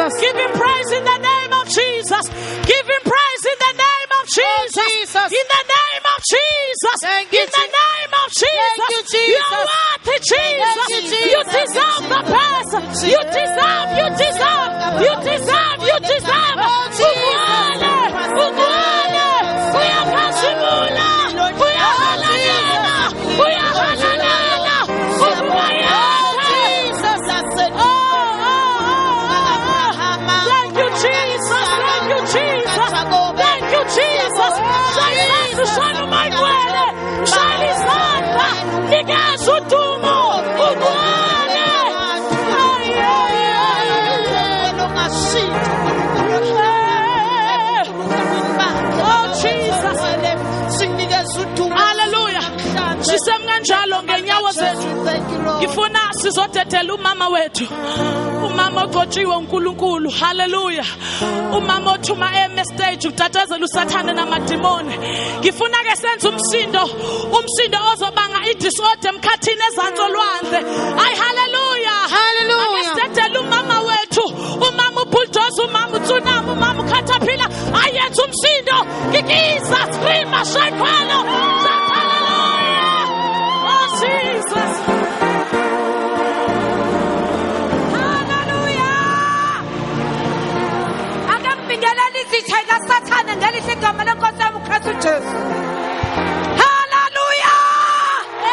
Give him praise in the name of Jesus. Give him praise in the name of Jesus. In the name of Jesus. In the name of Jesus. You are worthy, Jesus. You deserve the best. You deserve. You deserve. You deserve. You deserve. Sisemnganjalo ngenyawo zethu ngifuna sizotethela umama wethu umama ogotshiwe uNkulunkulu haleluya umama othuma stage utatazela usathane namadimoni ngifuna ke senze umsindo ozobanga idisorder emkhathini ezantsolwandle ay haleluya haleluya asithethela umama wethu umama ubulldozer umama utsunami umama ucaterpillar ayenza umsindo ngikisa scream shaykhwelo Jesus. Hallelujah. Akambingelani izitheka sathana ngelihle igama lenkosi yami uKristu Jesu. Hallelujah.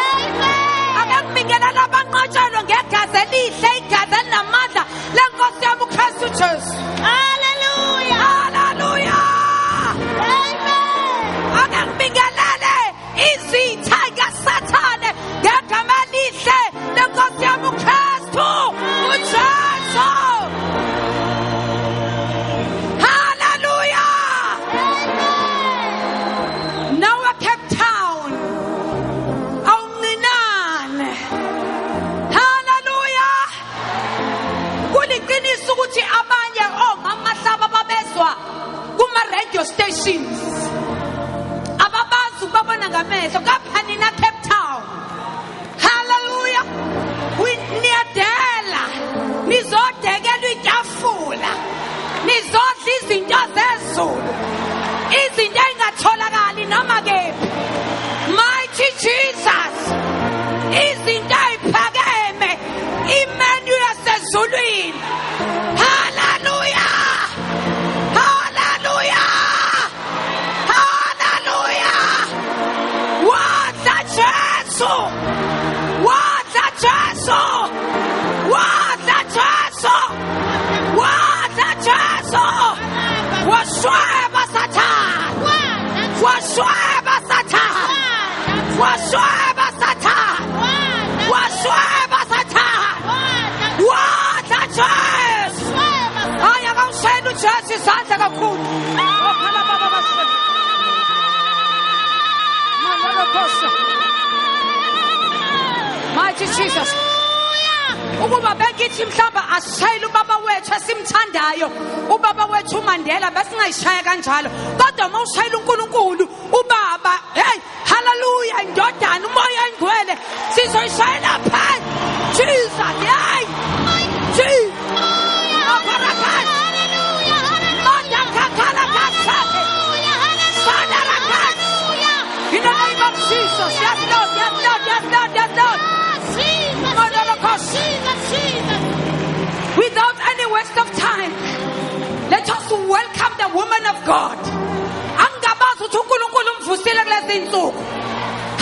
Amen. Akambingelani abanqotshelwe ngegazi elihle igazi elinamandla lenkosi yami uKristu Jesu. Hallelujah. Hallelujah. Amen. Akambingelani izitheka sathana ngegama elihle lenkosi yami uKristu uJesu. Hallelujah. Nawe Cape Town awuncinane. Hallelujah. Kuliqiniso ukuthi abanye Mahlaba babezwa kuma radio stations ababazi babona ngamehlo kaphani na Cape Town. Hallelujah. Niyadela nizodekelwa itafula nizodla izinto zezulu izinto engatholakali noma kephi. Mighty Jesus izinto eziphakeme imenu yasezulwini. Hallelujah. Hallelujah. Hallelujah. What a Jesus. What a Jesus. isandla kakhulu. Okhala baba bashona. Malokosha. Mighty Jesus. Ukuba bekithi mhlamba asishayile ubaba wethu esimthandayo, ubaba wethu uMandela besingayishaya kanjalo. Kodwa mawushayile uNkulunkulu ubaba, hey, hallelujah, indodana umoya engcwele sizoyishayela phansi. Jesus, hey. Jesus. In the name of Jesus, yes, Lord, yes, Lord, yes, Lord, yes, Lord. Without any waste of time, let us welcome the woman of God.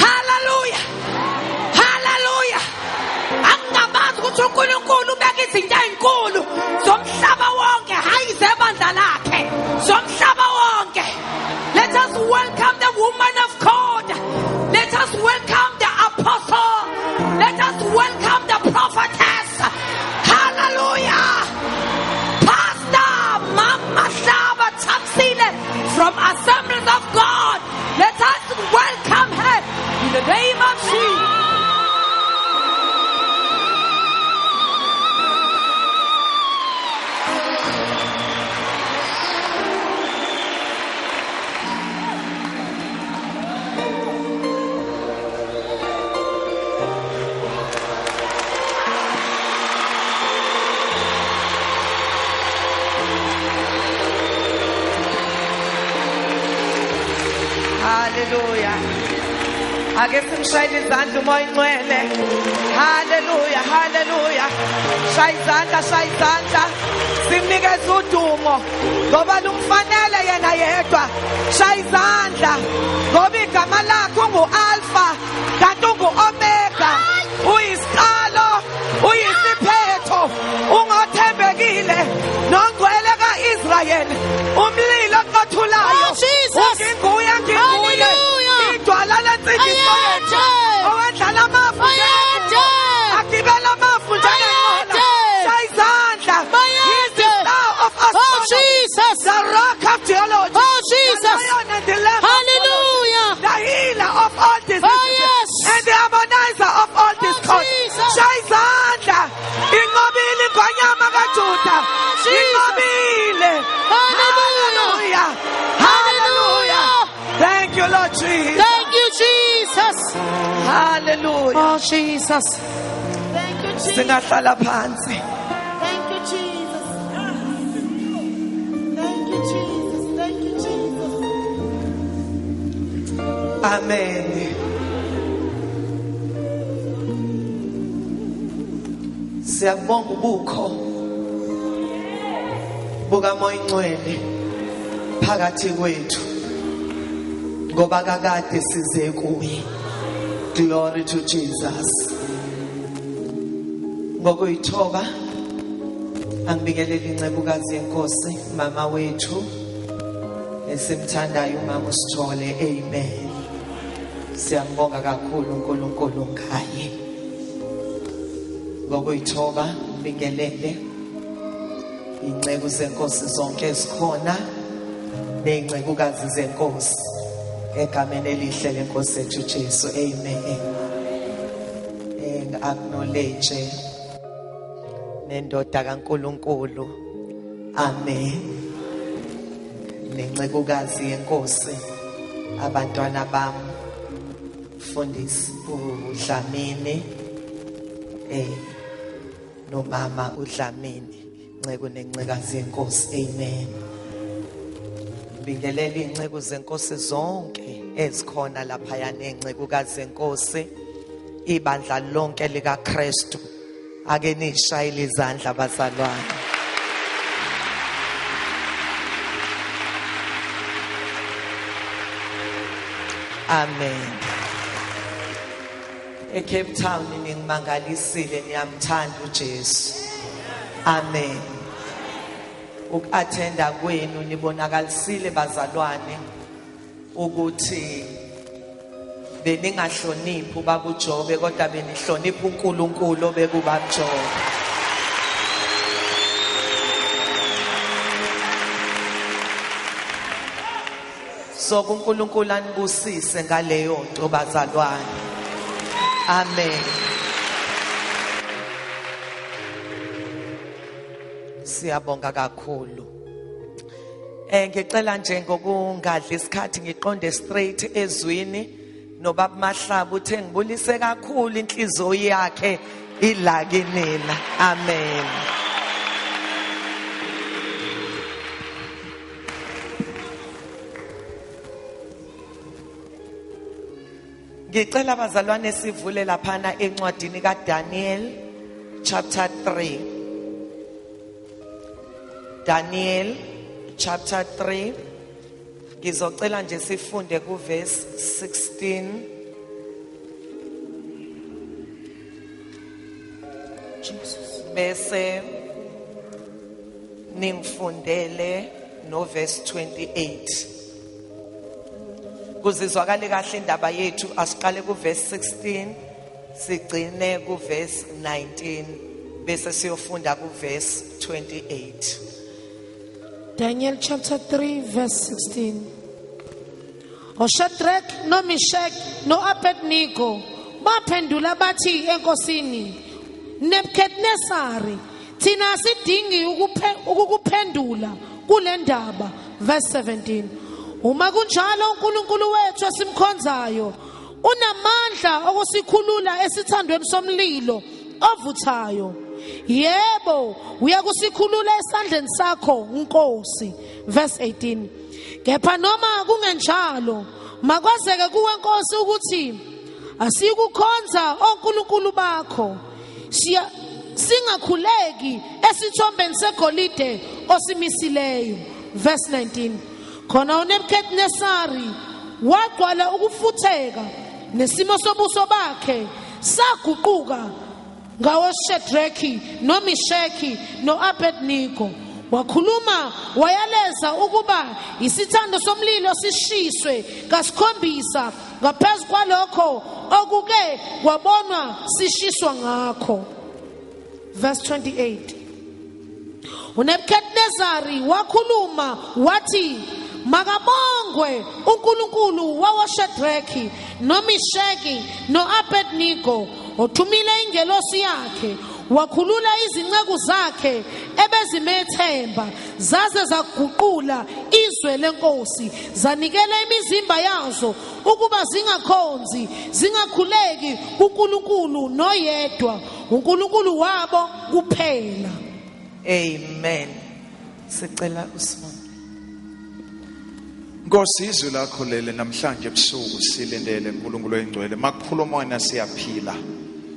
Hallelujah. Hallelujah. Let us welcome the woman of God. Let us welcome the apostle. Let us welcome the prophetess. Hallelujah. Pastor Mahlaba from Assemblies of God. Let us welcome her in the name of Jesus. Hallelujah. Ake simshayile izandla umoya ingcwele. Hallelujah, hallelujah. Shaya izandla. Simnikeze udumo ngoba lumfanele yena yedwa. Shaya izandla ngoba igama lakhe ungu-Alpha kanti ungu-Omega. Uyisiqalo, uyisiphetho, ungothembekile, nongcwele ka-Israyeli, umlilo oqothulayo. Unginguye. Idwala lensindiso yethu. Owendlala amafu njengengqola. Agibela amafu njengengqola. Shaya izandla. He is the star of astronomy. The rock of geology. The lion and the lamb. Hallelujah. The healer of all diseases. And the harmonizer of all discords. Shaya izandla. Inqobile ingonyama kaJuda. Inqobile. Hallelujah. Hallelujah. Thank you, Lord Jesus. Thank you, Jesus. Hallelujah. Oh, Jesus. Thank you, Jesus. Singahlala phansi. Thank you, Jesus. Thank you, Jesus. Thank you, Jesus. Amen. Siyabonga ubukho bukaMoya Ingcwele phakathi kwethu. Ngoba kakade size kuye. Glory to Jesus. Ngokuyithoba angibingelela incekukazi yenkosi mama wethu esimthandayo umama uSithole. Amen. Siyambonga kakhulu uNkulunkulu ngaye. Ngokuyithoba ngibingelele inceku zenkosi zonke ezikhona ney'ncekukazi zenkosi egameni elihle lenkosi ethu Jesu. Amen. Acknowledge nendoda kaNkulunkulu. Amen. Nencekukazi yenkosi abantwana bami Mfundisi uDlamini nomama uDlamini nceku nencekazi yenkosi. Amen. Bingelela inceku zenkosi zonke ezikhona lapha yanengcekukazi zenkosi ibandla lonke lika Kristu. Ake nishayile izandla bazalwane. Amen. eCape Town ningimangalisile, niyamthanda uJesu. Amen. Ukuattenda kwenu nibonakalisile bazalwane ukuthi beningahloniphi ubaba uJobe kodwa benihlonipha uNkulunkulu obekuba uJobe. So kuNkulunkulu anibusise ngaleyo nto bazalwane. Amen. Siyabonga kakhulu. Ngicela nje ngokungadli isikhathi ngiqonde straight ezwini nobaba Mahlaba uthe ngibulise kakhulu inhliziyo yakhe ila kinina. Amen. Ngicela abazalwane sivule laphana encwadini kaDaniel chapter 3. Daniel chapter 3. Ngizocela nje sifunde ku verse 16. Bese ningifundele no verse 28. Kuzizwakale kahle indaba yethu asiqale ku verse 16 sigcine ku verse 19 bese siyofunda ku verse 28. Daniel chapter 3 verse 16. Shadrach no Meshach no Abednego baphendula bathi enkosini Nebuchadnezzar thina sidingi ukukuphendula kule ndaba. Verse 17. Uma kunjalo uNkulunkulu wethu esimkhonzayo unamandla okusikhulula esithandweni somlilo ovuthayo. Yebo uyakusikhulula esandleni sakho Nkosi. Verse 18. Kepha noma kungenjalo makwazeke kuwe Nkosi ukuthi asikukhonza onkulunkulu bakho singakhuleki esithombeni segolide osimisileyo. Verse 19. Khona uNebuchadnezzar waqala ukufutheka nesimo sobuso bakhe saguquka ngawo Shadrach no Meshach no Abednego. Wakhuluma wayaleza ukuba isithando somlilo sishiswe kasikhombisa ngaphezu kwalokho okuke kwabonwa sishiswa ngakho. Verse 28. uNebuchadnezzar wakhuluma wathi makabongwe uNkulunkulu wawo Shadrach no Meshach no Abednego othumile ingelosi yakhe wakhulula izinceku zakhe ebezimethemba zaze zaguqula izwe lenkosi zanikela imizimba yazo ukuba zingakhonzi zingakhuleki uNkulunkulu noyedwa uNkulunkulu wabo kuphela. Amen. Sicela uSibonga. Nkosi izwi lakho lele namhlanje ebusuku silindele uNkulunkulu oyingcwele makukhuluma wena siyaphila.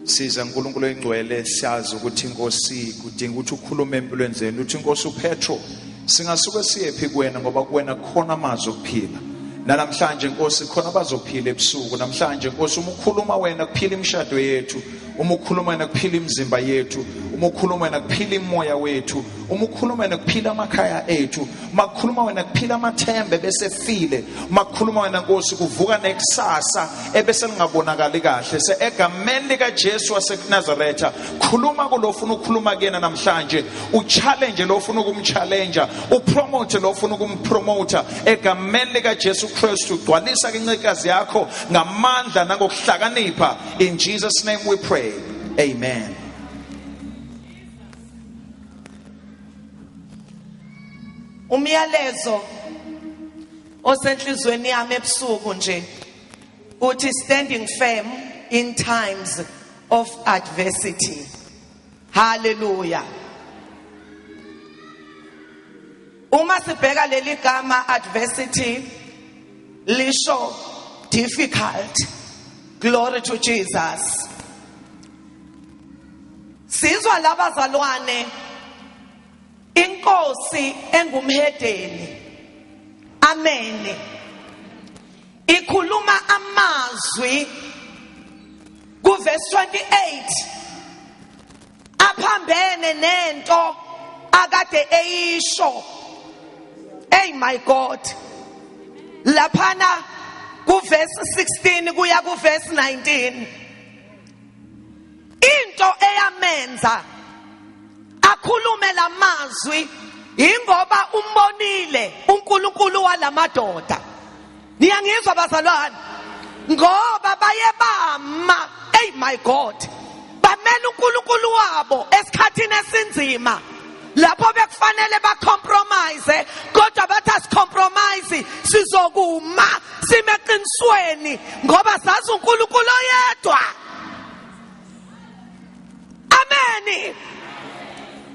Siza uNkulunkulu oyingcwele siyazi ukuthi Nkosi kudinga ukuthi ukhulume empilweni zenu uthi Nkosi uPetro singasuke siyephi kuwena ngoba kuwena khona amazwi okuphila. Namhlanje Nkosi khona abazophila ebusuku. Namhlanje Nkosi uma ukhuluma wena kuphila imishado yethu, uma ukhuluma wena kuphila imizimba yettu, uma ukhuluma wena kuphila imoya wethu, uma ukhuluma wena kuphila amakhaya ethu, makukhuluma wena kuphila amathembe bese file, makukhuluma wena Nkosi kuvuka nekusasa ebese lingabonakali kahle. Se egameni lika Jesu waseNazaretha khuluma kulo ufuna ukukhuluma kuyena namhlanje, uchallenge lo ufuna ukumchallenge, upromote lo ufuna ukumpromote egameni lika Jesu Kristu. Gcwalisa incekazi yakho ngamandla nangokuhlakanipha. In Jesus' name we pray. Amen. Umyalezo osenhlizweni yami ebusuku nje uthi standing firm in times of adversity. Hallelujah. Uma sibheka leli gama adversity lisho difficult. Glory to Jesus. Sizwa labazalwane inkosi engumhedeni. Amen. Ikhuluma amazwi ku verse 28 aphambene nento akade eyisho. Hey my God. Laphana ku verse 16 kuya ku verse 19 into eyamenza akhulume lamazwi ingoba umbonile uNkulunkulu walamadoda. Niyangizwa bazalwane? Ngoba baye bama, hey my God, bamela uNkulunkulu wabo esikhathini esinzima. Lapho bekufanele bacompromise, kodwa bathi asicompromise, sizokuma simeqinisweni ngoba sazi uNkulunkulu oyedwa. Amen.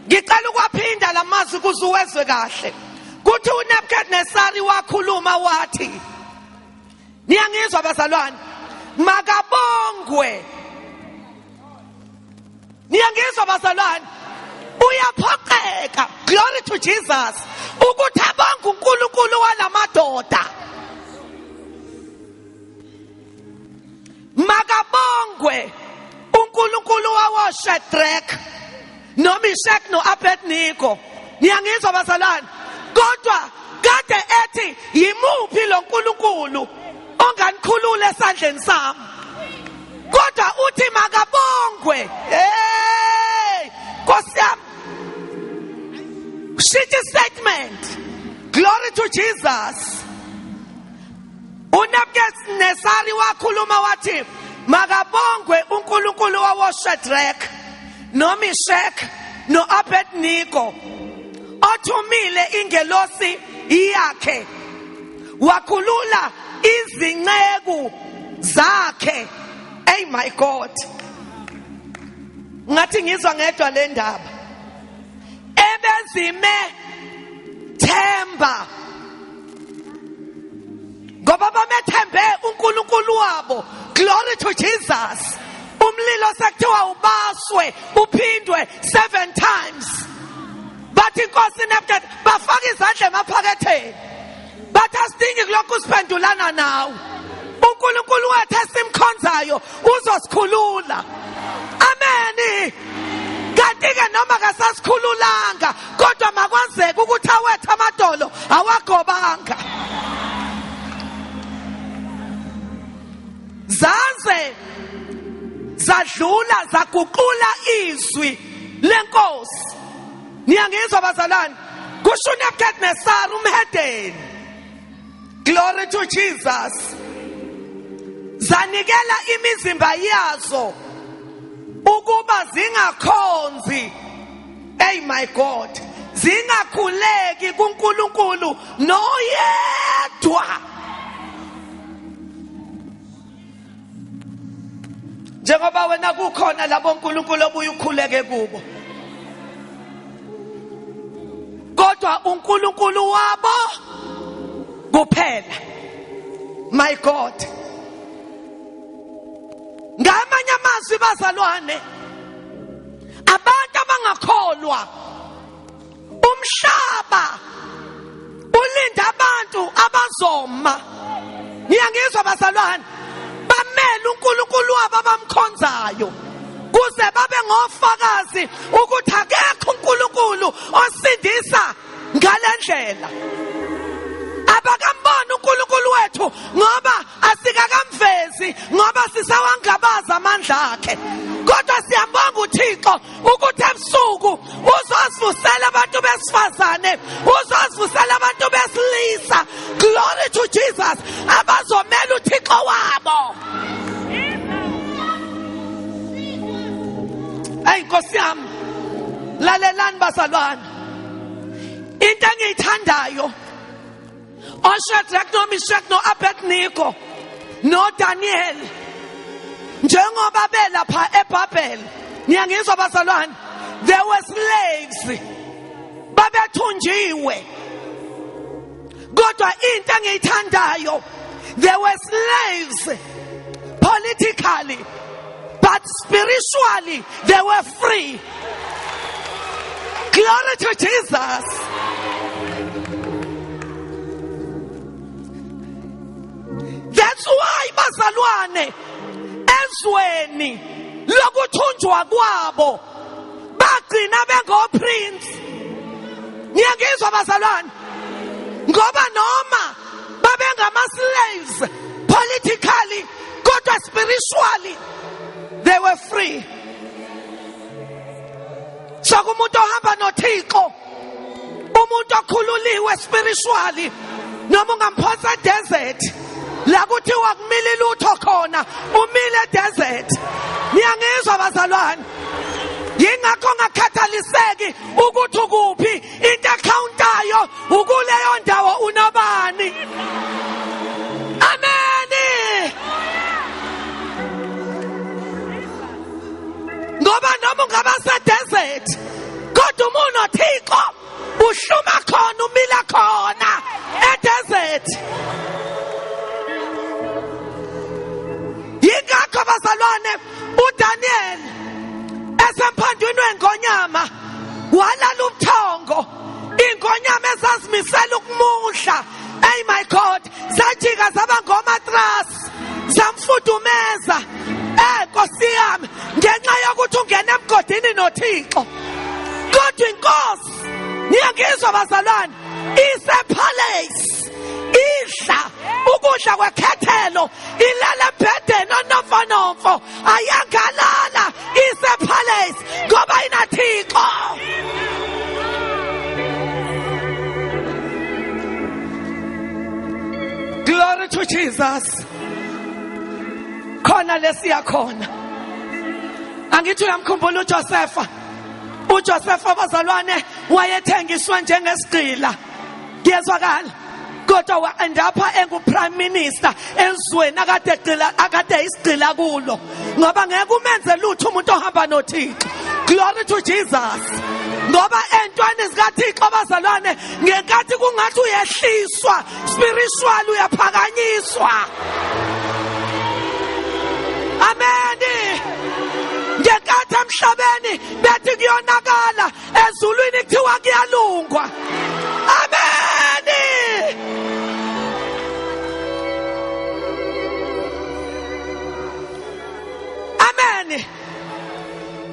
Ngicela ukwaphinda lamazwi kuze uwezwe kahle. Kuthi uNebukadnesari wakhuluma wathi, niyangizwa bazalwane? Makabongwe. Niyangizwa bazalwane? Uyaphoqeka, glory to Jesus, ukuthi abonge uNkulunkulu walamadoda. Makabongwe uNkulunkulu wawoShadrach noMeshach noAbednego. Niyangizwa bazalwane? Kodwa kade ethi yimuphi lo nkulunkulu onganikhulula esandleni sami? Kodwa uthi makabongwe. Hey, Nkosi yami. Shitty statement. Glory to Jesus. uNebukadnesari wakhuluma wathi makabongwe uNkulunkulu wawoShadrach noMeshach noAbednego othumile ingelosi yakhe wakhulula izinceku zakhe. Hey my God, ngathi ngizwa ngedwa le ndaba. Ebezime themba ngoba bamethembe uNkulunkulu wabo. Glory to Jesus. Umlilo sekuthiwa ubaswe uphindwe 7 times. Bathi Nkosi Nebukad bafaka izandla emaphaketheni. Bathi asidingi kulokhu siphendulana nawe. uNkulunkulu wethu esimkhonzayo uzosikhulula. Amen. Kanti-ke noma kasasikhululanga, kodwa makwenzeke ukuthi awethu amadolo awagobanga. Zaze zadlula zaguqula izwi lenkosi. Niyangizwa bazalwane? Kusho uNebukadnesari umhedeni. Glory to Jesus. Zanikela imizimba yazo ukuba zingakhonzi. Hey my God, zingakhuleki kuNkulunkulu noyedwa. Njengoba wena kukhona labo uNkulunkulu obuye ukhuleke kubo, kodwa uNkulunkulu wabo kuphela. My God, ngamanye amazwi bazalwane, abantu abangakholwa, umhlaba ulinda abantu abazoma. Niyangizwa bazalwane? Bamele uNkulunkulu wabo abamkhonzayo kuze babe ngofakazi ukuthi akekho uNkulunkulu osindisa ngalendlela. Abakambona uNkulunkulu wethu ngoba asikakamvezi, ngoba sisawangabaza amandla akhe. Kodwa siyambonga uThixo ukuthi ebusuku uzosivusela abantu besifazane, uzosivusela abantu besilisa. Glory to Jesus. Abazomela uThixo wabo. Hey Nkosi yami, lalelani bazalwane. Into engiyithandayo, oShadrach noMeshach noAbednego noDaniel, njengoba belapha eBhabheli. Niyangizwa bazalwane? There were slaves. Babethunjiwe. Kodwa into engiyithandayo, there were slaves politically, but spiritually they were free. Glory to Jesus. That's why bazalwane, ezweni lokuthunjwa kwabo bagcina bengoprince. Niyangizwa bazalwane? Ngoba noma babengama slaves politically, kodwa spiritually they were free. So kumuntu ohamba noThixo, umuntu okhululiwe spiritually, noma ungamphosa desert, la kuthiwa kumile lutho khona umile desert. Niyangizwa bazalwane? Yingakho ngakhathaliseki ukuthi ukuphi, into ecountayo ukuleyo ndawo unabani. Amen. Ngoba noma ungaba se desert kodwa umuntu oThixo uhluma khona umila khona e desert. Yingakho bazalwane uDaniel esemphandweni wenkonyama walala ubuthongo, inkonyama ezazimisela ukumudla. Hey my God, sajika zaba ngomatras zamfudumeza. Nkosi yami, ngenxa yokuthi ungena emgodini noThixo. Kodwa inkosi, niyangizwa bazalwane, ise-palace, idla ukudla kwekhethelo, ilala embhedeni onomfonomfo, ayangalala, ise-palace ngoba inaThixo. Glory to Jesus. Khona lesiya khona. Angithi uyamkhumbula uJosepha. uJosepha bazalwane wayethengiswa njengesigqila. Kuyezwakala. Kodwa wa-endapha engu-prime minister ezweni akade isigqila kulo. Ngoba ngeke umenze lutho umuntu ohamba noThixo. Glory to Jesus. Ngoba entweni zikaThixo bazalwane ngenkathi kungathi uyehliswa spiritual uyaphakanyiswa. Amen. Ngenkathi emhlabeni bethi kuyonakala, ezulwini kuthiwa kuyalungwa. Amen. Amen.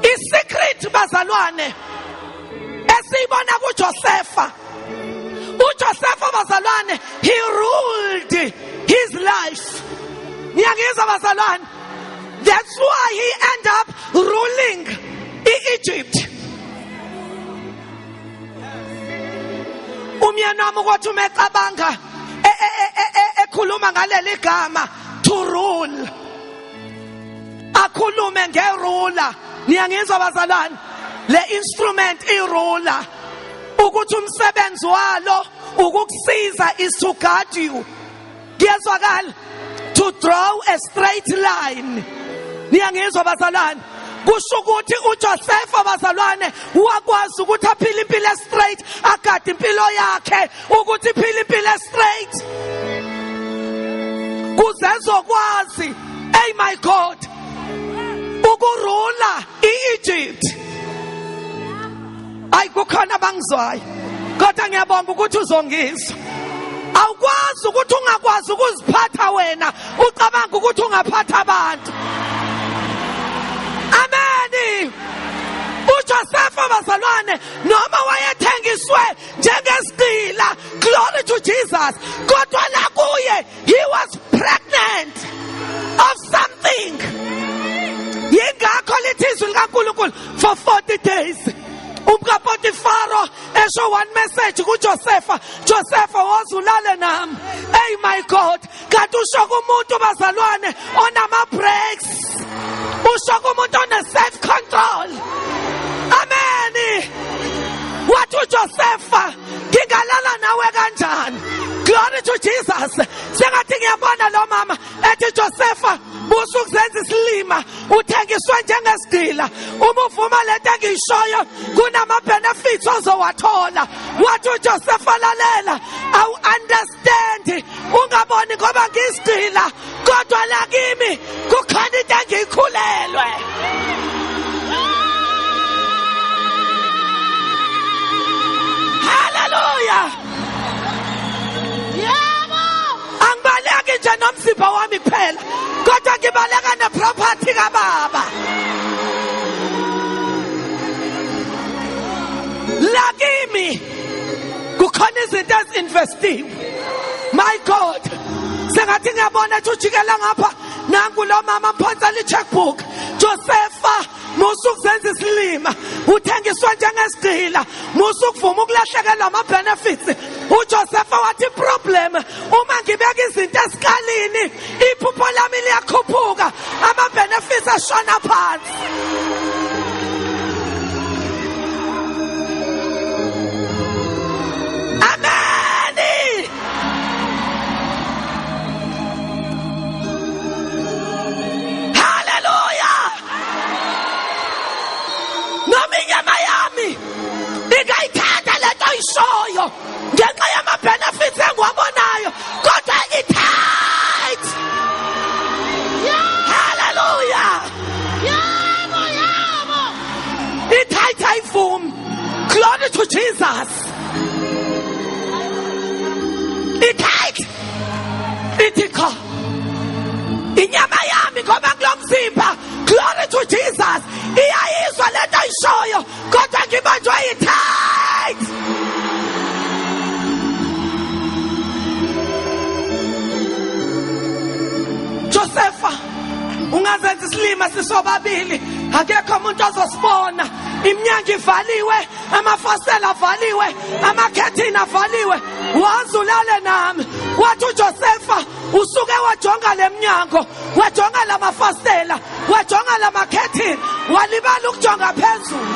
Isecret bazalwane esiyibona kuJosepha. uJosepha bazalwane, he ruled his life. Niyangizwa bazalwane? That's why he ended up ruling Egypt. Umyeni wami ukuthi umecabanga ekhuluma ngaleli gama to rule, akhulume ngerula. Niyangizwa bazalwane? Le instrument irula, ukuthi umsebenzi walo ukukusiza is to guide you. Kuyezwakala? To draw a straight line. Niyangizwa bazalwane? Kusho ukuthi uJosepha bazalwane wakwazi ukuthi aphile impilo straight, agade impilo yakhe ukuthi iphile impilo straight. Kuze ezokwazi, hey my God, ukurula iEgypt. Ayi kukhona bangizwayo. Kodwa ngiyabonga ukuthi uzongizwa. Awukwazi ukuthi ungakwazi ukuziphatha wena, ucabanga ukuthi ungaphatha abantu. Amen. uJosepha bazalwane noma wayethengiswe njengesigqila, glory to Jesus, kodwa la kuye he was pregnant of something. Yingakho lithi izwi likaNkulunkulu for 40 days. UmkaPotifaro esho one message kuJosepha, Josepha wozulale nami. Hey my God, kanti usho kumuntu bazalwane onama breaks, usho kumuntu one self control. Amen. Wathi uJosepha, ngingalala nawe kanjani? Glory to Jesus. Sengathi ngiyabona lo mama ethi Josepha busukuzenza isilima, uthengiswe njengesigqila. Uma uvuma lento engiyishoyo kunama benefits ozowathola. Wathi uJosepha lalela, awu understand, ungaboni ngoba ngisigqila kodwa la kimi kukhona into engiyikhulelwe. Hallelujah. Angibaleki nje nomzimba wami kuphela, kodwa ngibaleka neproperty kaBaba. La kimi kukhona izinto ezinvestiwe. My God, sengathi ngiyabona ukuthi ujikela ngapha nangu lo mama mphonsela icheckbook. Josepha musukuzenza isilima uthengiswa njengesigqila musukuvuma ukulahlekelwa ama-benefits. uJosepha wathi problem uma ngibeka izinto esikalini iphupho lami liyakhuphuka ama-benefits ashona phansi. Amen. Hallelujah. Noma inyama yami ingayithanda lento oyishoyo ngenxa yama-benefits engiwabonayo kodwa ngi-tight. Hallelujah. I-tight ayivumi. Glory to Jesus. I-tight ithi cha inyama yami ngoba kulo mzimba. Glory to Jesus. Iyayizwa lento oyishoyo kodwa ngibanjwe yi-tight. Josepha ungazenza isilima sisobabili akekho umuntu ozosibona. Iminyango ivaliwe, amafasitela avaliwe, amakhethini avaliwe. Wazulale nami wathi uJosepha usuke wajonga leminyango, wajonga lamafasitela, wajonga lamakhethini, walibala ukujonga phezulu.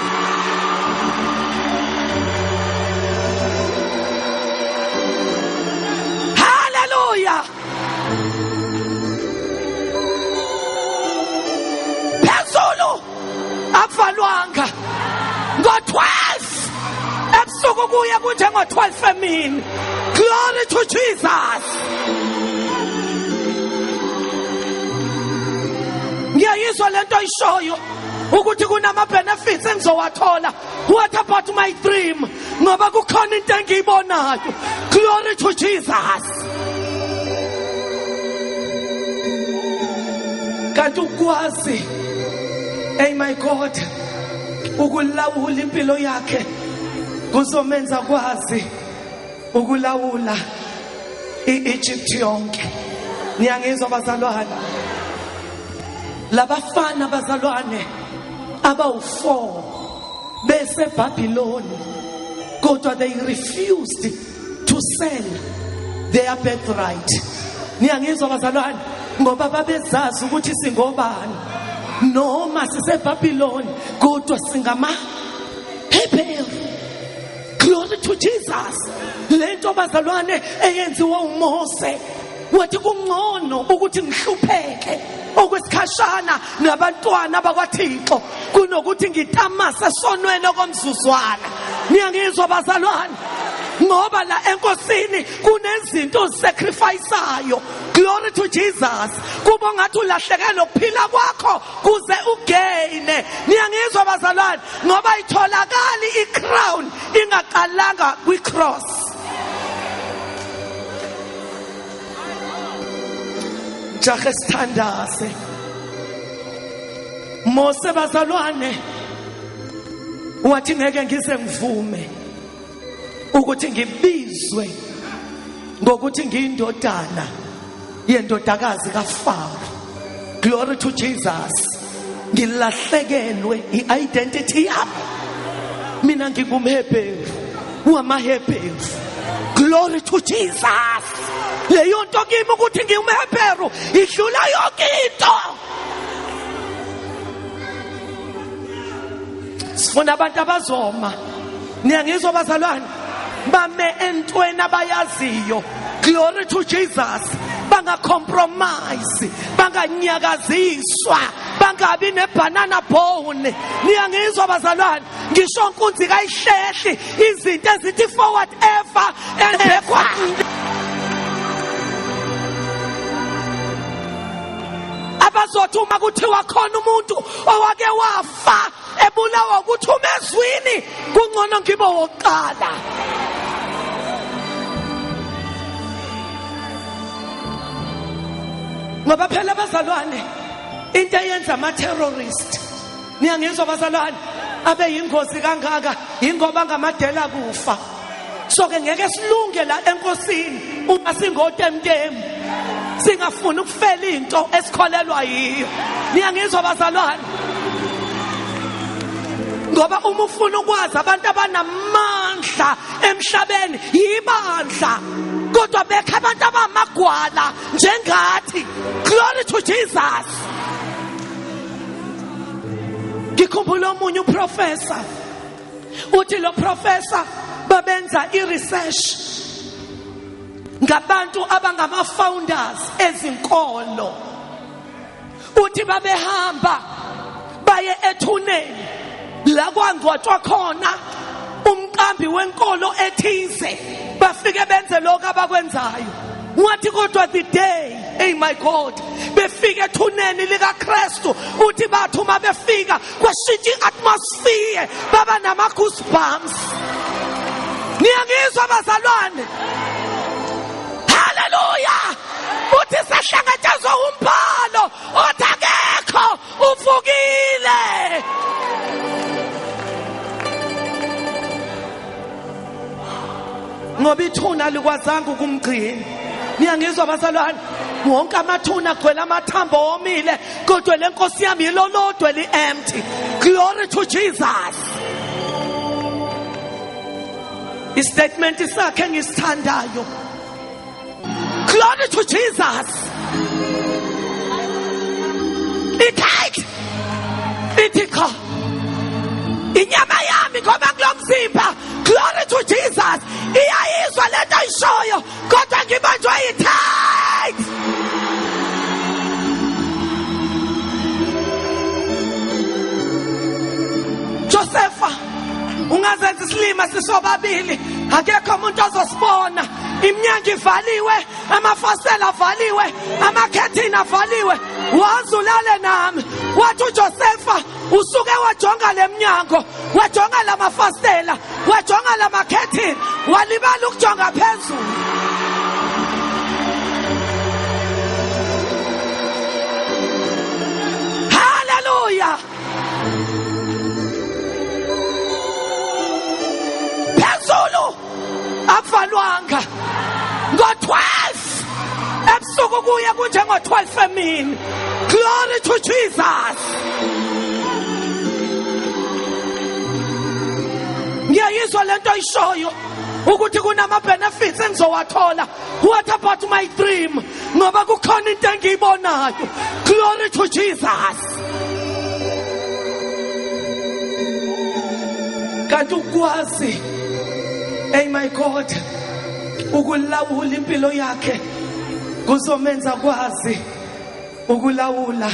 Hallelujah. Phezulu akuvalwanga ngo-12 ebusuku kuye kunjengo-12 emini. Glory to Jesus. Ngiyayizwa lento oyishoyo ukuthi kunama-benefits engizowathola. What about my dream? Ngoba kukhona into engiyibonayo. Glory to Jesus. Kanti ukwazi, hey my God, ukulawula impilo yakhe kuzomenza kwazi ukulawula i-Egypt yonke. Niyangizwa bazalwane? Labafana bazalwane abawu4 bese Babylon kodwa they refused to sell their birthright. Niyangizwa bazalwane? Ngoba babezazi ukuthi singobani. Noma siseBabylon kodwa singama Hebrew. Glory to Jesus. Lento bazalwane eyenziwa uMose wathi kungcono ukuthi ngihlupheke okwesikhashana nabantwana bakwaThixo kunokuthi ngitamase esonweni okomzuzwana. Niyangizwa bazalwane? Ngoba la enkosini kunezinto ozisacrificeayo. Glory to Jesus. Kuba ngathi ulahlekelwe ukuphila kwakho kuze ugaine. Niyangizwa bazalwane? Ngoba itholakali i-crown ingaqalanga kwi-cross. Jahe sithandaze. Mose bazalwane wathi ngeke ngize ngivume ukuthi ngibizwe ngokuthi ngiyindodana yendodakazi kaFaro. Glory to Jesus. Ngilahlekelwe i-identity yami. Mina ngingumHebheru, uwamaHebheru. Glory to Jesus. Leyo nto kimi ukuthi ngiyumHebheru idlula yonke into. Sifuna abantu abazoma. Niyangizwa bazalwane? Bame entweni abayaziyo. Glory to Jesus. Banga compromise, banga nyakaziswa, bangabi nebanana bone. Niyangizwa bazalwane? Ngisho inkunzi kayihlehli izinto ezithi forward ever and backward. Abazothi uma kuthiwa khona umuntu owake wafa ebulawa ukuthi umezwini kungcono ngibe wokuqala. Ngoba phela bazalwane into eyenza ama-terrorist, niyangizwa bazalwane, abe yingozi kangaka ingoba ngamadela kufa. So ke ngeke silunge la enkosini uma singotemtem, singafuni ukufela into esikholelwa yiyo. Niyangizwa bazalwane? Ngoba uma ufuna ukwazi abantu abanamandla emhlabeni yibandla. Kodwa bekho abantu abamagwala njengathi. Glory to Jesus. Ngikhumbula omunye uprofessor. Uthi lo professor babenza i-research ngabantu abangama founders ezinkolo. Uthi babehamba baye ethuneni la kwangcwatshwa khona umqambi wenkolo ethize, bafike benze lokho abakwenzayo. Wathi kodwa the day, hey my God, befika ethuneni lika Kristu, uthi bathu uma befika kwashintsha i-atmosphere, baba nama goosebumps. Niyangizwa bazalwane? Hallelujah. Uthi sahlangathezwa umbhalo othi akekho uvukile. Ngoba ithuna likwazanga ukumgcina. Niyangizwa bazalwane? Wonke amathuna agcwele amathambo omile, kodwa lenkosi yami yilolodwe li-empty. Glory to Jesus. Istatement sakhe ngisithandayo. Glory to Jesus. Ithi cha. Inyama yami ngoba kulomzimba. Glory to Jesus. Iyayizwa lento ayishoyo, kodwa ngibanjwa yi-tight. Josepha, ungazenza isilima sisobabili, akekho umuntu ozosibona. Iminyango ivaliwe, amafasitela avaliwe, amakhethini avaliwe. Wazulale nami. Wathi uJosepha, usuke wajonga leminyango, wajonga lamafasitela, wajonga lamakhethini, walibala ukujonga phezulu. Hallelujah. Phezulu akuvalwanga. Ngo-12 ebusuku kuye kunjengo-12 emini. Glory to Jesus. Ngiyayizwa lento ayishoyo ukuthi kunama benefits engizowathola. What about my dream? Ngoba kukhona into engiyibonayo. Glory to Jesus. Kanti ukwazi, hey my God, ukulawula impilo yakhe kuzomenza kwazi ukulawula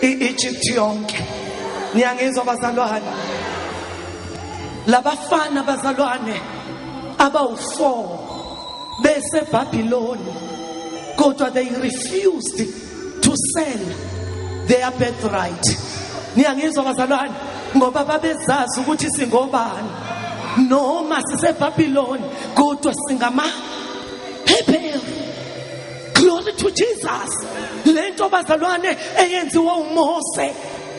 i-Egypt yonke. Niyangizwa bazalwane? Labafana bazalwane abawu4 bese Babyloni, kodwa they refused to sell their birthright. Niyangizwa bazalwane? Ngoba babezazi ukuthi singobani. Noma siseBabyloni kodwa singama Hebrew. Glory to Jesus. Lento bazalwane eyenziwa uMose,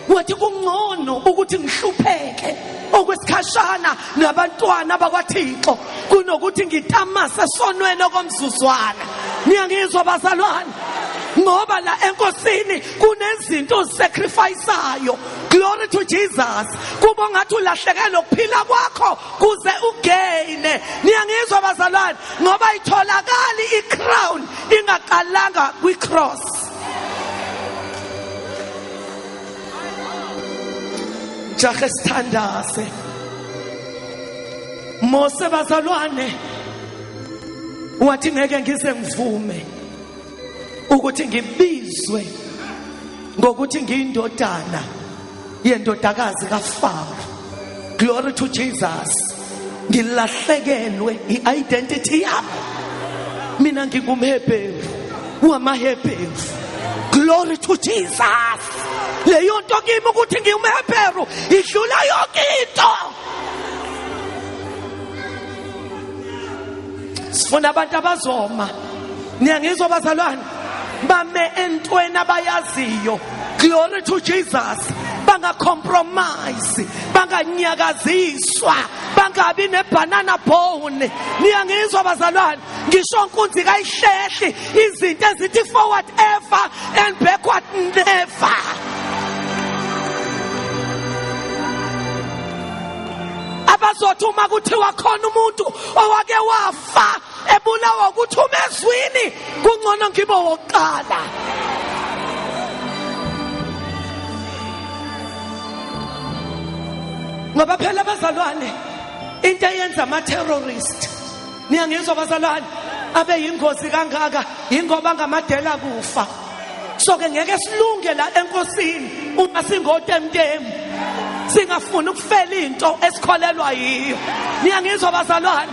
wathi kungcono ukuthi ngihlupheke okwesikhashana nabantwana bakwaThixo kunokuthi ngitamase esonweni okomzuzwana. Niyangizwa bazalwane? Ngoba la enkosini kunezinto ozisacrificeayo. Glory to Jesus. Kuba ngathi ulahlekelwe ukuphila kwakho kuze ugaine. Niyangizwa bazalwane? Ngoba itholakali i-crown ingaqalanga kwi-cross. Jahe sithandaze. Mose bazalwane wathi ngeke ngize ngivume ukuthi ngibizwe ngokuthi ngiyindodana yendodakazi kaFaro. Glory to Jesus. Ngilahlekelwe i-identity yami. Mina ngingumHebheru, wamaHebheru. Glory to Jesus. Leyo nto kimi ukuthi ngiyumHebheru idlula yonke into. Sifuna abantu abazoma. Niyangizwa bazalwane? Bame entweni abayaziyo. Glory to Jesus. Banga compromise, banga nyakaziswa, bangabi nebanana bone. Niyangizwa bazalwane? Ngisho inkunzi kayihlehli izinto ezithi forward ever and backward never. bazothi uma kuthiwa khona umuntu owake wafa ebulawa ukuthi umezwini kungcono ngibe wokuqala. Ngoba phela abazalwane into eyenza ama-terrorist, niyangizwa bazalwane, abe yingozi kangaka ingoba ngamadela kufa. So ke ngeke silunge la enkosini uma singotemtemu, singafuni ukufela into esikholelwa yiyo. Niyangizwa bazalwane?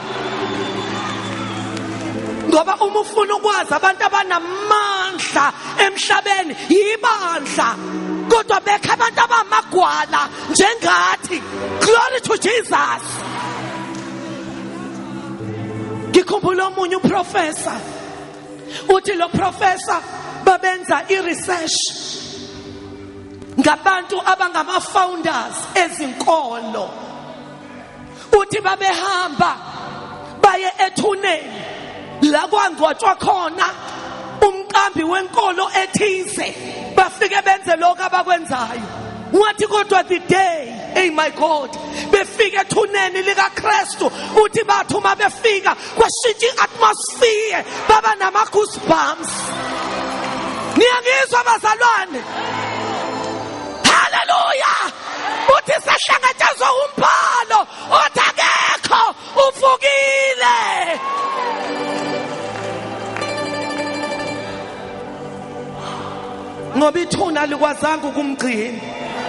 Ngoba uma ufuna ukwazi abantu abanamandla emhlabeni yibandla, kodwa bekho abantu abamagwala njengathi. Glory to Jesus. Ngikhumbula omunye uprofessor, uthi lo professor babenza i-research ngabantu abangama-founders ezinkolo. Uthi babehamba baye ethuneni la kwangcwatshwa khona umqambi wenkolo ethize, bafike benze lokho abakwenzayo. Wathi kodwa the day, hey my God, befike ethuneni likaKristu, uthi bathu uma befika kwashintsha i-atmosphere, baba nama-goosebumps. Niyangizwa bazalwane? Hallelujah. Uthi sehlangatshezwe umbhalo othi akekho uvukile. Ngoba ithuna likwazanga ukumgcina.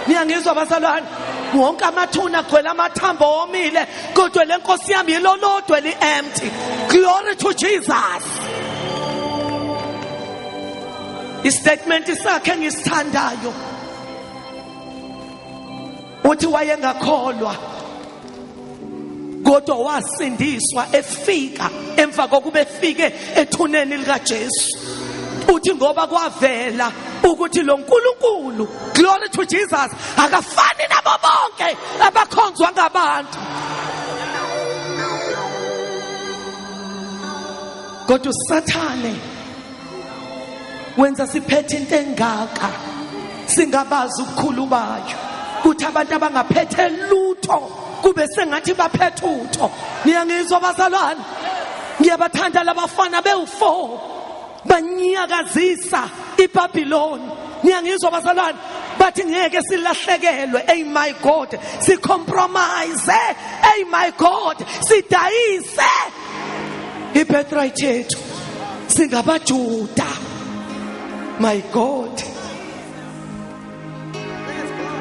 Niyangizwa bazalwane? Wonke amathuna agcwele amathambo omile, kodwa le nkosi yami yilolodwe li-empty. Glory to Jesus. Istatement sakhe ngisithandayo, uthi wayengakholwa kodwa wasindiswa efika emva kokuba efike ethuneni likaJesu. Uthi ngoba kwavela ukuthi lo nkulunkulu, glory to Jesus, akafani nabo bonke abakhonzwa ngabantu. Kodwa uSathane wenza siphethe into engaka, singabazi ukukhulu bayo, kuthi abantu abangaphethe lutho kube sengathi baphethe utho. Niyangizwa bazalwane? Ngiyabathanda labafana be-4 banyakazisa iBabylon. Niyangizwa bazalwane? Bathi ngeke silahlekelwe, hey my God, si compromise, hey my God, sidayise ibirthright yethu singabaJuda. My God,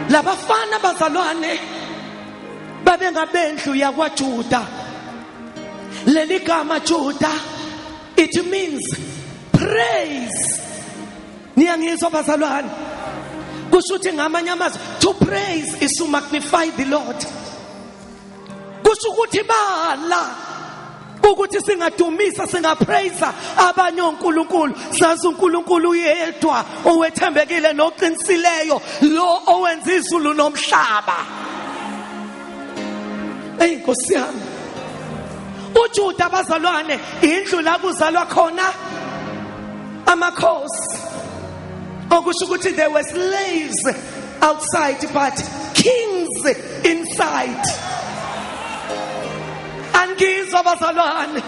labafana bazalwane babengabendlu yakwaJuda. Leli gama Juda, it means praise. Niyangizwa bazalwane? Kusho ukuthi ngamanye amazwi, to praise is to magnify the Lord. Kusho ukuthi bala ukuthi singadumisa, singapraise abanye onkulunkulu, sazi uNkulunkulu yedwa owethembekile noqinisileyo, lo owenza izulu nomhlaba. Hey Nkosi yami, uJuda bazalwane indlu la kuzalwa khona amakhosi. Okusho ukuthi there were slaves outside but kings inside. Angizwa bazalwane,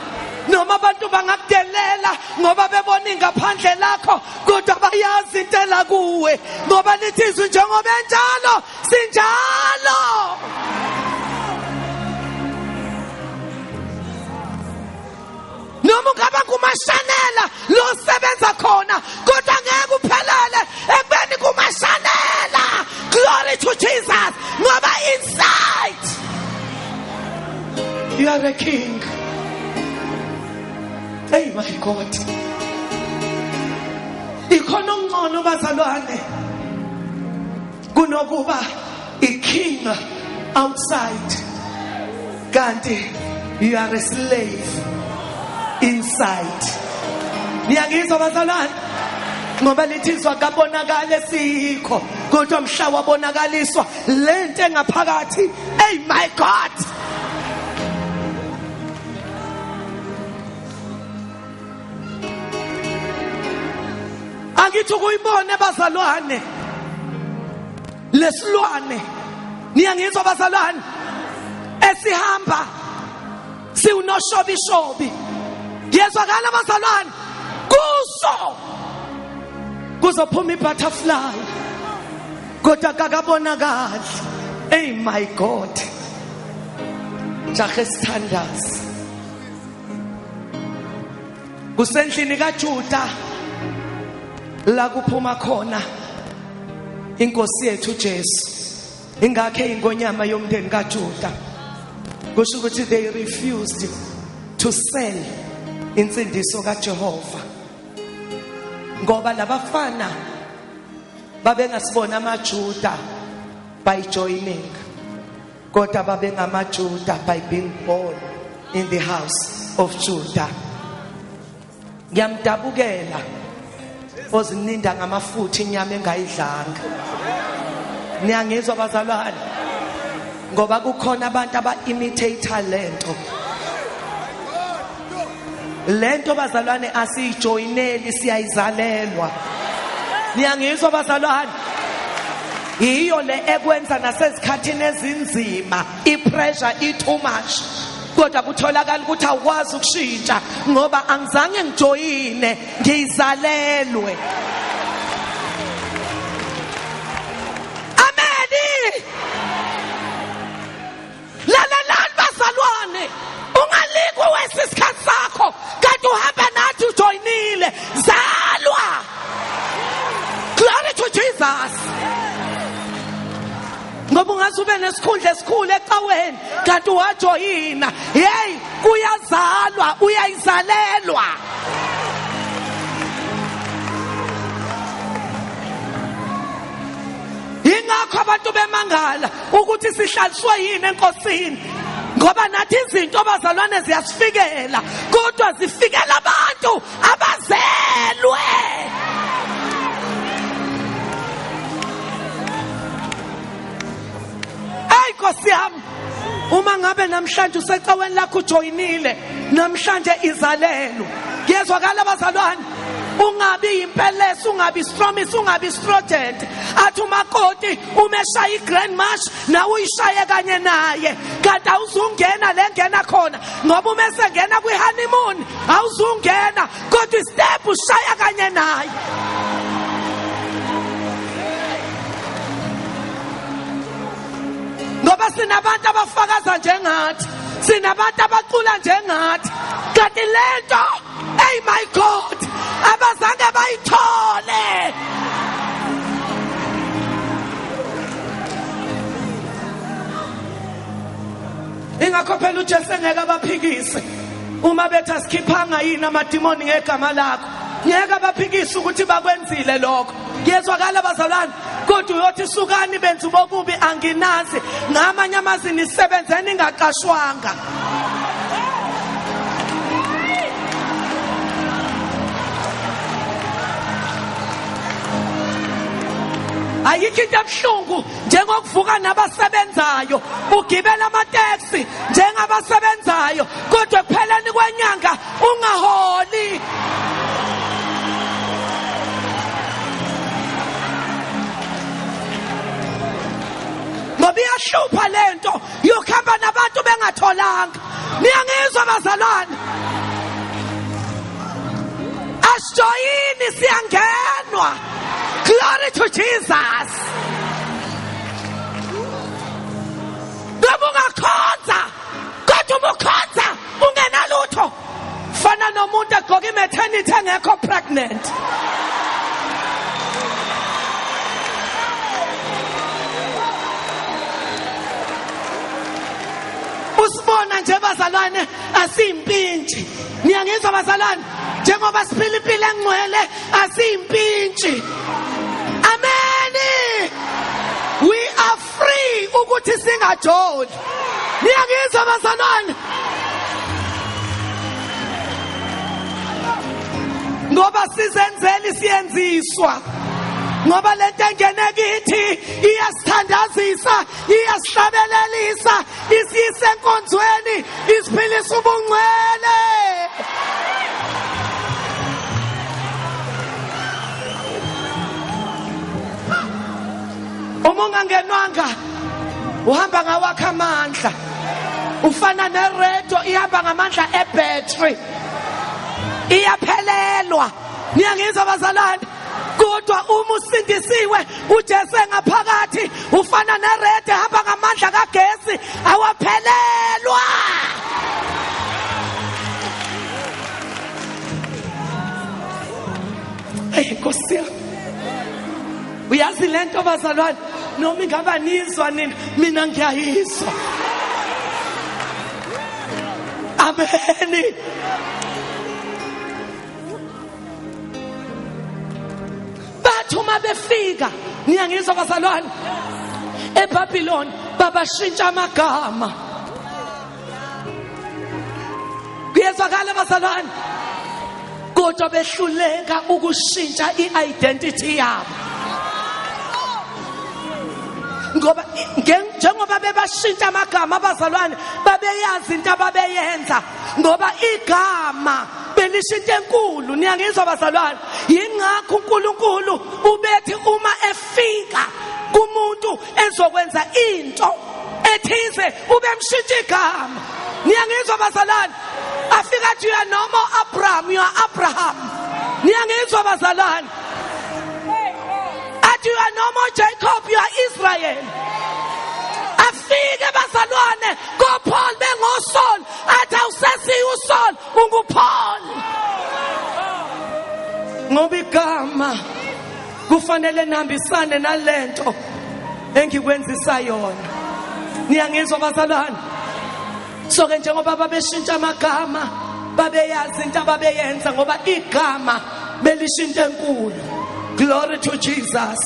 noma abantu bangakudelela ngoba bebona ingaphandle lakho, kodwa bayazi into la kuwe, ngoba lithi izwi njengoba enjalo sinjalo. Noma ungaba ngumashanela lo sebenza khona, kodwa ngeke uphelele ekubeni kumashanela. Glory to Jesus. Ngoba inside you are a king. Hey my God, ikhona ongcono bazalwane kunokuba a king outside, kanti you are a slave inside. Niyangizwa bazalwane? Ngoba lithizwa kabonakala esikho, kodwa mhla wabonakaliswa lento engaphakathi. Hey my God, angithi kuyibone bazalwane lesilwane. Niyangizwa bazalwane? Esihamba sihamba siwunoshobishobi. Yezwakala bazalwane, kuso kuzophuma ibutterfly kodwa kakabonakali. Hey my God, jahe sithandazi kusendlini kaJuda la kuphuma khona inkosi yethu uJesu. Ingakho ingonyama yomndeni kaJuda, kusho ukuthi they refused to sell insindiso kaJehova, ngoba labafana babengasibona amaJuda by joining, kodwa babengamaJuda by being born in the house of Judah. Ngiyamdabukela ozininda ngamafutha inyama engayidlanga. Niyangizwa bazalwane? Ngoba kukhona abantu aba-imitator lento bazalwane asiyijoyineli, siyayizalelwa. Niyangizwa bazalwane? Yiyo le ekwenza nasezikhathini ezinzima ipressure too much, kodwa kutholakala ukuthi awukwazi ukushintsha ngoba angizange ngijoyine, ngiyizalelwe. Lalalani bazalwane, ungalikwa wesisikhathi sakho kanti uhamba nathi ujoyinile. Zalwa. Glory to Jesus. Ngoba ungaze ube nesikhundla esikhulu ecaweni kanti wajoyina. Hey, uyazalwa, uyayizalelwa. Ingakho abantu bemangala ukuthi sihlaliswe yini enkosini, ngoba nathi izinto abazalwane ziyasifikela, kodwa zifikela abantu abazelwe. Hey Nkosi yami, uma ngabe namhlanje usecaweni lakho ujoyinile, namhlanje izalelo. Yezwakala bazalwane, ungabi impelesi, ungabi stromis, ungabi strogent. Athi umakoti umeshaya igrand march nawe uyishaye kanye naye, kanti awuzungena le ngena khona, ngoba umese ngena kwi-honeymoon awuzungena, kodwa istep ushaya kanye naye. Ngoba sinabantu abafakaza njengathi, sinabantu abacula njengathi, kanti lento, hey my God, abazange bayithole. Ingakho phela uJesu engeke abaphikise uma bethi asikhiphanga yini amadimoni ngegama lakho. Ngeke abaphikise ukuthi bakwenzile lokho. Yezwakala bazalwane, kodwa uyothi sukani benze bokubi anginazi, ngamanye amazini isebenzeni ingaqashwanga. Ayikho into ebuhlungu njengokuvuka nabasebenzayo, ugibela amateksi njengabasebenzayo, kodwa kupheleni kwenyanga ungaholi. Ngoba iyahlupa lento yokuhamba nabantu bengatholanga. Niyangizwa bazalwane? Asijoyini siyangenwa. Glory to Jesus. Ngoba ungakhonza, kodwa umukhonza ungenalutho. Fana nomuntu egqoke maternity engekho pregnant. Usibona nje bazalwane asiyimpintshi. Niyangizwa bazalwane? Njengoba siphila impilo engcwele asiyimpintshi. Amen. We are free ukuthi singajoli. Niyangizwa bazalwane? Ngoba sizenzeli siyenziswa. Ngoba lento engene kithi iyasithandazisa, iyasihlabelelisa, isiyise enkonzweni, isiphilisa ubungcwele. Uma ungangenwanga uhamba ngawakha amandla. ufana neredo ihamba ngamandla ebhetri iyaphelelwa. Niyangizwa bazalwane? Kodwa uma usindisiwe uJesu ngaphakathi ufana neredo ehamba ngamandla kagesi awaphelelwa. Nkosi yami, uyazi lento bazalwane, noma ingaba nizwa nini, mina ngiyayizwa. Amen. Bathu uma befika, niyangizwa bazalwane, eBhabhiloni babashintsha amagama. Kuyezwakala bazalwane? Kodwa behluleka ukushintsha i-identity yabo. Ngoba njengoba bebashintsha amagama abazalwane babeyazi into ababeyenza, ngoba igama belishintsha enkulu. Niyangizwa bazalwane? Yingakho uNkulunkulu ubethi uma efika kumuntu ezokwenza into ethize ubemshintsha igama. Niyangizwa bazalwane? Afika athi you are no more Abraham, you are Abraham. Niyangizwa bazalwane? Athi you are no more Jacob, you are Israel. Afike bazalwane ngoPaul bengoSaul, athi awusesi uSaul unguPaul. Ngoba igama kufanele nihambisane nalento engikwenzisa yona. Niyangizwa bazalwane? So ke njengoba babeshintsha amagama babeyazi into ababeyenza, ngoba igama belishintsha enkulu. Glory to Jesus.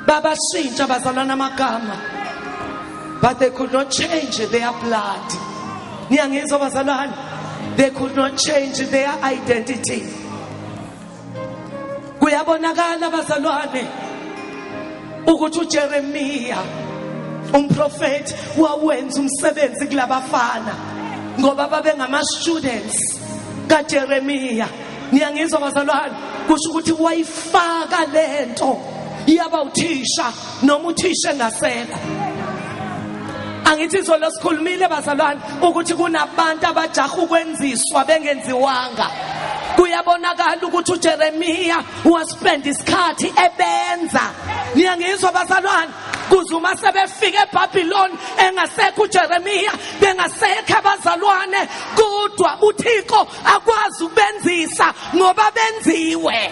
Babashintsha bazalwana amagama, but they could not change their blood. Niyangizwa bazalwane? They could not change their identity. Kuyabonakala bazalwane ukuthi uJeremiya umprofeti wawenza umsebenzi kulabafana ngoba babe ngama students kaJeremiya. Niyangizwa bazalwane? Kusho ukuthi wayifaka lento yaba uthisha noma uthisha engasekho. Angithi izolo sikhulumile bazalwane ukuthi kunabantu abajaha ukwenziswa bengenziwanga. Kuyabonakala ukuthi uJeremiya waspend isikhathi ebenza. Niyangizwa bazalwane? Kuzuma sebefika eBhabhiloni engasekho uJeremiya, bengasekho abazalwane, kodwa uThixo akwazi ukubenzisa ngoba benziwe.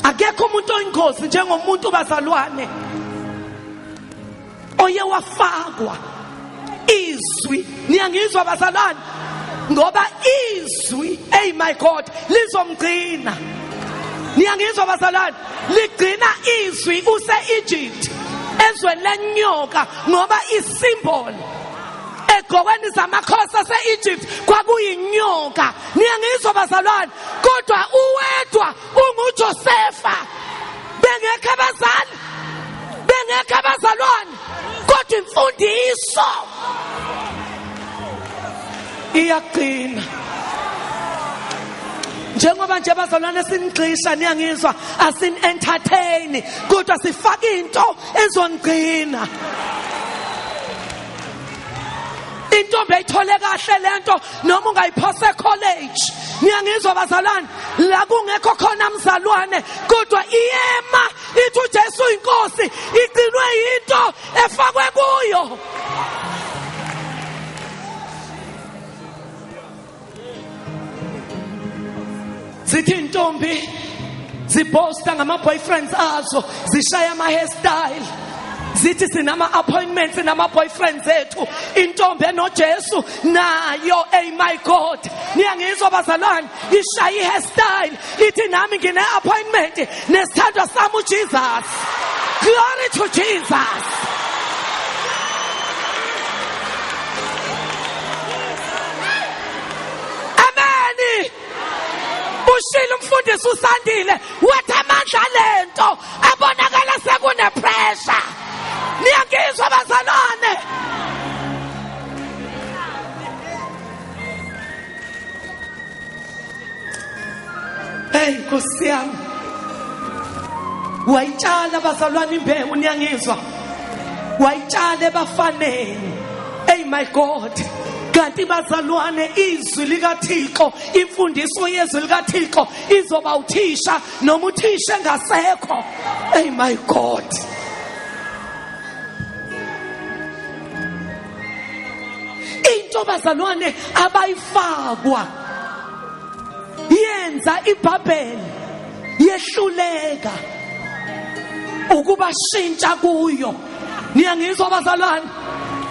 Akekho umuntu oyingozi njengomuntu bazalwane oye wafakwa izwi. Niyangizwa bazalwane? Ngoba izwi, hey my God, lizomgcina. Niyangizwa bazalwane? Ligcina izwi use-Egypt ezweni lenyoka, ngoba isymbol egqokweni zamakhosi ase-Egypt kwakuyinyoka. Niyangizwa bazalwane? Kodwa uwedwa unguJosefa. Bengekho abazali, bengekho abazalwane, kodwa imfundiso iyaqina. Njengoba nje bazalwane sinigxisha, niyangizwa, asin entertain, kodwa sifaka into ezongcina. Intombi ayithole kahle lento noma ungayiphose college. Niyangizwa bazalwane? La kungekho khona mzalwane, kodwa iyema ithi uJesu inkosi, igcinwe into efakwe kuyo. Zithi intombi ziposta ngama boyfriends azo, zishaya ama hairstyle, zithi sinama appointments nama boyfriends ethu. Intombi enoJesu nayo, hey my God, niyangizwa bazalwane, ishaya hairstyle, ithi nami ngine appointment nesithandwa sami uJesus. Glory to Jesus. Amen. Ushilo umfundisi usandile wathi amandla lento abonakala sekune pressure. Niyangizwa bazalwane? Hey Nkosi yami, wayitshala bazalwane imbewu niyangizwa wayitshala ebafaneni hey my God kanti bazalwane izwi likaThixo imfundiso yezwi likaThixo izoba uthisha noma uthisha engasekho hey my God into bazalwane abayifakwa yenza iBhabheli yehluleka ukuba shintsha kuyo niyangizwa bazalwane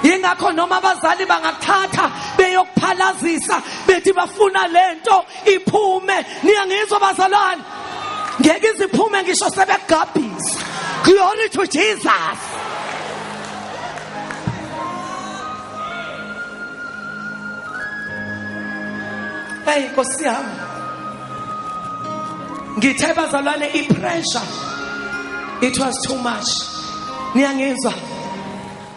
ingakho noma abazali bangakuthatha beyokuphalazisa bethi bafuna lento iphume niyangizwa bazalwane ngeke iziphume ngisho sebegabhisa glory to Jesus hey Nkosi yami ngithe bazalwane ipressure it was too much niyangizwa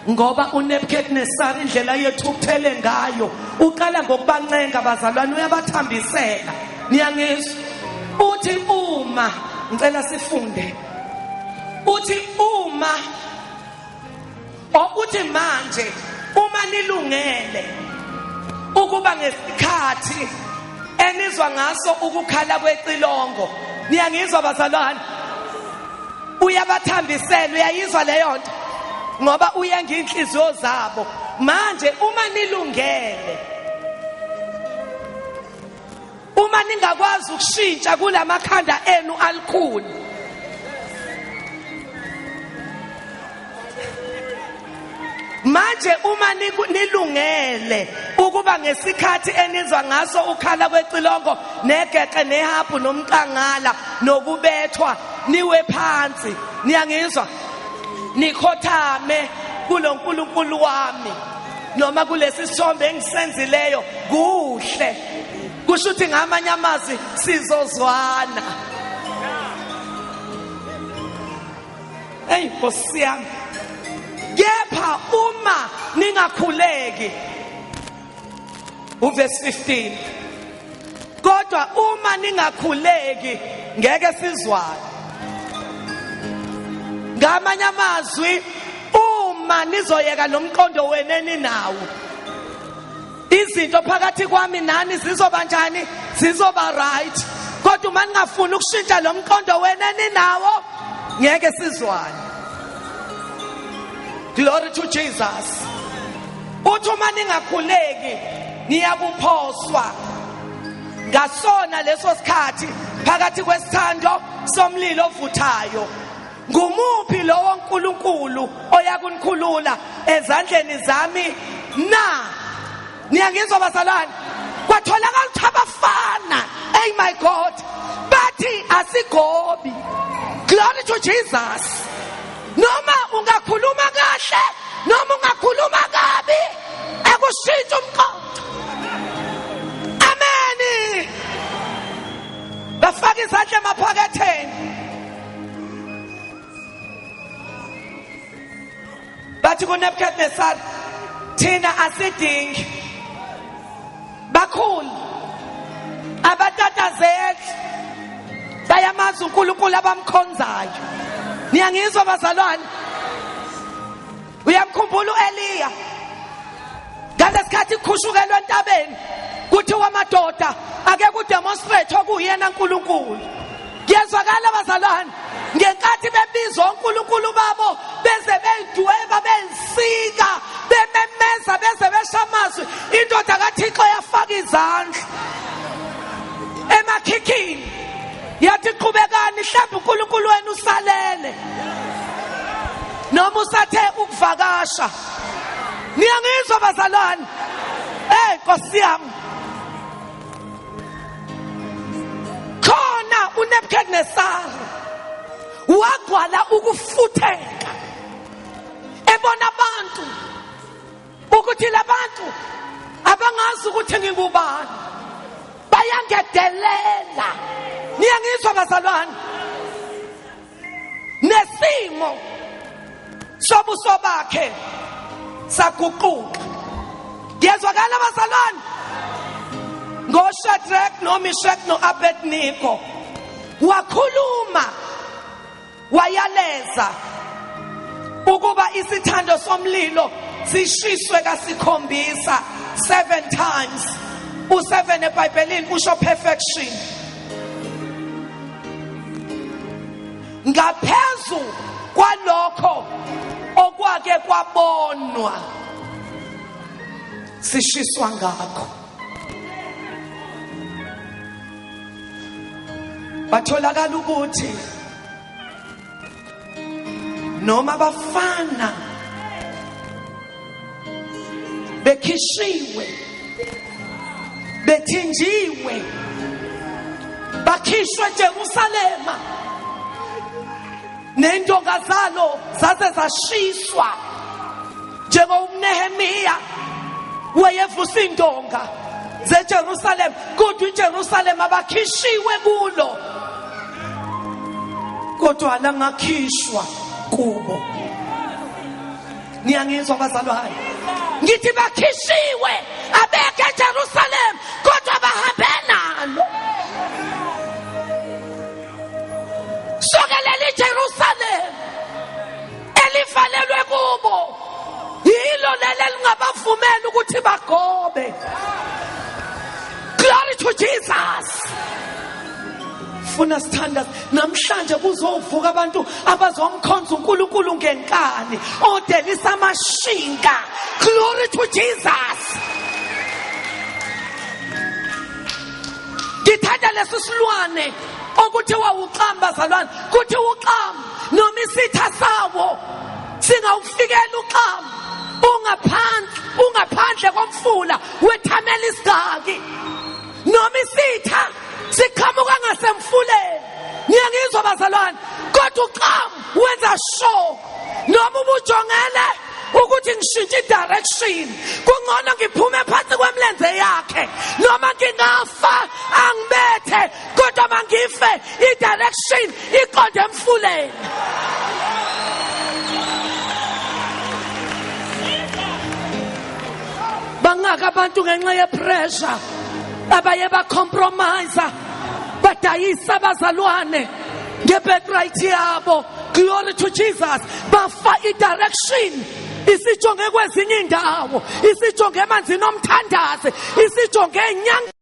ngoba uNebukadnezar indlela yethu ukuthele ngayo uqala ngokubancenga bazalwane uyabathambisela niyangizwa uthi uma ngicela sifunde uthi uma ukuthi manje uma nilungele ukuba ngesikhathi enizwa ngaso ukukhala kwecilongo niyangizwa bazalwane uyabathambisela uyayizwa leyo nto ngoba uyenga inhliziyo zabo manje uma nilungele uma ningakwazi ukushintsha kulamakhanda enu alikhulu manje uma nilungele ukuba ngesikhathi enizwa ngaso ukhala kwecilongo negeqe nehabhu nomqangala nokubethwa niwe phansi niyangizwa nikhothame kulo nkulunkulu wami noma kulesi sithombe engisenzileyo kuhle kusho ukuthi ngamanye amazwi sizozwana hey Nkosi yami kepha uma ningakhuleki uverse 15 kodwa uma ningakhuleki ngeke sizwane ngamanye amazwi uma nizoyeka nomqondo weneni nawo izinto phakathi kwami nani zizoba njani zizoba right kodwa uma ningafuni ukushintsha lo mqondo weneni nawo ngeke sizwane glory to Jesus uthi uma ningakhuleki niyakuphoswa ngasona leso sikhathi phakathi kwesithando somlilo ovuthayo ngumuphi lowo nkulunkulu oyakunikhulula ezandleni zami na niyangizwa bazalwane kwatholakala ukuthi abafana hey my God bathi asigobi glory to Jesus noma ungakhuluma kahle noma ungakhuluma kabi akushintsha umqondo amen bafaka izandla emaphaketheni bathi kuNebukadnezar thina asidingi bakhulu abatatazeli bayamazi uNkulunkulu abamkhonzayo niyangizwa bazalwane uyamkhumbula uEliya ngalesikhathi kukhushukelwe entabeni kuthiwa amadoda ake kudemonstrate okuyena uNkulunkulu kuyezwakala bazalwane ngenkathi bebizwa uNkulunkulu babo beze beyidweba bensika bememeza beze beshamazwi indoda kaThixo yafaka izandla emakhikhini yathi qhubekani mhlawumbe uNkulunkulu wenu usalele noma usathe ukuvakasha niyangizwa bazalwane Nkosi yami khona uNebukadnezar wagcwala ukufutheka ebona abantu ukuthi labantu abangazi ukuthi ngingubani bayangedelela niyangizwa bazalwane nesimo sobuso bakhe saguquka ngiyazwakala bazalwane ngoShadrach noMeshach noAbednego wakhuluma waye wayeza ukuba isithando somlilo sishiswe kasikhombisa 7 times. U7 eBhayibhelini usho perfection. Ngaphezu kwalokho okwake kwabonwa sishiswa ngakho. Batholakala ukuthi noma bafana bekhishiwe, bethinjiwe, bakhishwe eJerusalema, nendongazalo zaze zashiswa njengoNehemiya wayevusa indonga zeJerusalema, kodwa iJerusalema abakhishiwe kulo, kodwa langakhishwa kubo. Niyangizwa bazalwane? Ngithi bakhishiwe abeke eJerusalema kodwa bahambe nalo. Sokelela iJerusalema elivalelwe kubo, yilo lelo lingabavumeli ukuthi bagobe. Glory to Jesus. Funa sithanda namhlanje kuzovuka abantu abazomkhonza uNkulunkulu ngenkani, odelisa amashinka. Glory to Jesus. Ngithanda lesisilwane okuthiwa uqamba bazalwane, kuthi uqamba noma isitha sawo singawufikela uqamba ungaphandle komfula wethamela isigaki, noma isitha siqhamuka ngasemfuleni. Ngiyangizwa bazalwane, kodwa uqamba wenza sure noma ubujongele ukuthi ngishintshe direction, kungcono ngiphume phansi kwemlenze yakhe, noma ngingafa angibethe kodwa mangife i-direction iqonde emfuleni. Bangaka abantu ngenxa yepressure abaye bacompromise, badayisa abazalwane ngebirthright yabo. Glory to Jesus. Bafa i-direction isijonge kwezinye indawo, isijonge emanzini omthandazi, isijonge enyanga.